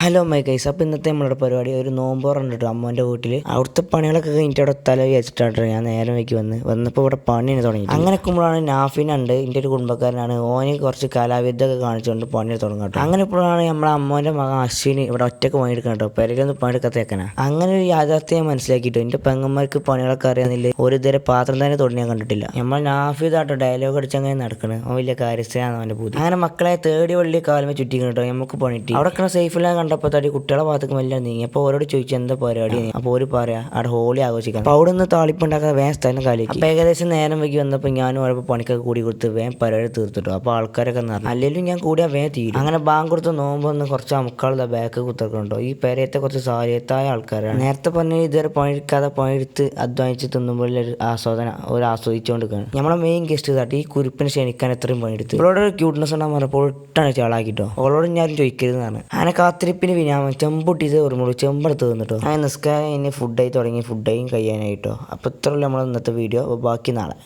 Hello my guys. അപ്പോൾ ഇന്നത്തെ നമ്മളുടെ പരിപാടി ഒരു നോമ്പോറുണ്ട് കേട്ടോ അമ്മേൻ്റെ വീട്ടിൽ. അവിടുത്തെ പണികളൊക്കെ കഴിഞ്ഞിട്ട് അവിടെ തല വെച്ചിട്ടാണ് ഞാൻ നേരം വയ്ക്ക് വന്നപ്പോൾ ഇവിടെ പണിയാണ് തുടങ്ങി. അങ്ങനെ നിൽക്കുമ്പോഴാണ് നാഫിനുണ്ട്, എൻ്റെ ഒരു കുടുംബക്കാരനാണ്. ഓന് കുറച്ച് കലാവിദ്യൊക്കെ കാണിച്ചുകൊണ്ട് പണി തുടങ്ങും കേട്ടോ. അങ്ങനെ ഇപ്പോഴാണ് നമ്മളെ അമ്മേൻ്റെ മകൻ അശ്വിന് ഇവിടെ ഒറ്റയ്ക്ക് പണിയെടുക്കണം കേട്ടോ. പെരയിലൊന്നും പണിയെടുക്കത്തേക്കനാ. അങ്ങനെ ഒരു യാഥാർത്ഥ്യം മനസ്സിലാക്കിയിട്ടോ. എൻ്റെ പെങ്ങന്മാർക്ക് പണികളൊക്കെ അറിയാമെന്നില്ല. ഒരു ഇതുവരെ പാത്രം തന്നെ തൊട്ട് ഞാൻ കണ്ടിട്ടില്ല. നമ്മൾ നാഫിതാട്ടോ ഡയലോഗ് അടിച്ച് അങ്ങനെ നടക്കണം. അവൻ വലിയ കാര്യസ്ഥനാണ് അവൻ്റെ പൂതി. അങ്ങനെ മക്കളെ തേടി വള്ളി കാലമേ ചുറ്റിക്കണം കേട്ടോ. നമുക്ക് പണിയിട്ട് അവിടെ സേഫില്ല കണ്ടപ്പോൾ തടി കുട്ടികളെ ഭാഗത്തേക്ക് വലിയ നീങ്ങി. അപ്പോൾ ഓരോട് ചോദിച്ചു എന്താ പരിപാടി. അപ്പോൾ ഒരു പറയാ അവിടെ ഹോളി ആഘോഷിക്കണം. അപ്പോൾ അവിടെ നിന്ന് താളിപ്പുണ്ടാക്കാതെ വേഗം സ്ഥലം കാലിക്ക്. അപ്പോൾ ഏകദേശം നേരം വൈകി വന്നപ്പോൾ ഞാനും ഓരോ പണിക്കൊക്കെ കൂടി കൊടുത്ത് വേഗം പരിപാടി തീർത്തിട്ടു. അപ്പോൾ ആൾക്കാരൊക്കെ നിറഞ്ഞു. അല്ലെങ്കിൽ ഞാൻ കൂടിയാൽ വേഗം തീരും. അങ്ങനെ ബാങ്ക് കൊടുത്ത് നോമ്പൊന്ന് കുറച്ച് അമുക്കാളുടെ ബാക്ക് കുത്തിറക്കുന്നുണ്ടോ. ഈ പേരയത്തെ കുറച്ച് സാരിയത്തായ ആൾക്കാരാണ്. നേരത്തെ പറഞ്ഞ ഇതുവരെ പണിയെടുക്കാതെ പണിയെടുത്ത് അധ്വാനിച്ച് തിന്നുമ്പോൾ ഒരു ആസ്വദിച്ചുകൊണ്ടിരിക്കുകയാണ്. നമ്മളെ മെയിൻ ഗസ്റ്റ് ഇതാട്ട് ഈ കുരിപ്പിനെ ക്ഷണിക്കാൻ എത്രയും പണിയെടുത്ത് ഇവളോട് ഒരു ക്യൂട്ട്നെസ് ഉണ്ടാകും പറഞ്ഞപ്പോൾ ഒട്ടാണ് ചാളാക്കിട്ടോ. അവളോട് ഞാനും ചോദിക്കരുതെന്നാണ്. അങ്ങനെ കാത്തിരിപ്പിന് വിനാമം ചെമ്പൊട്ടിയത് ഓർമ്മയുള്ളൂ. ചെമ്പെടുത്ത് തന്നിട്ടോ. അങ്ങനെ നിസ്കാരം കഴിഞ്ഞ് ഫുഡായി തുടങ്ങി. ഫുഡായും കഴിയാനായിട്ടോ. അപ്പോൾ ഇത്രയുള്ള നമ്മൾ ഇന്നത്തെ വീഡിയോ. ബാക്കി നാളെ.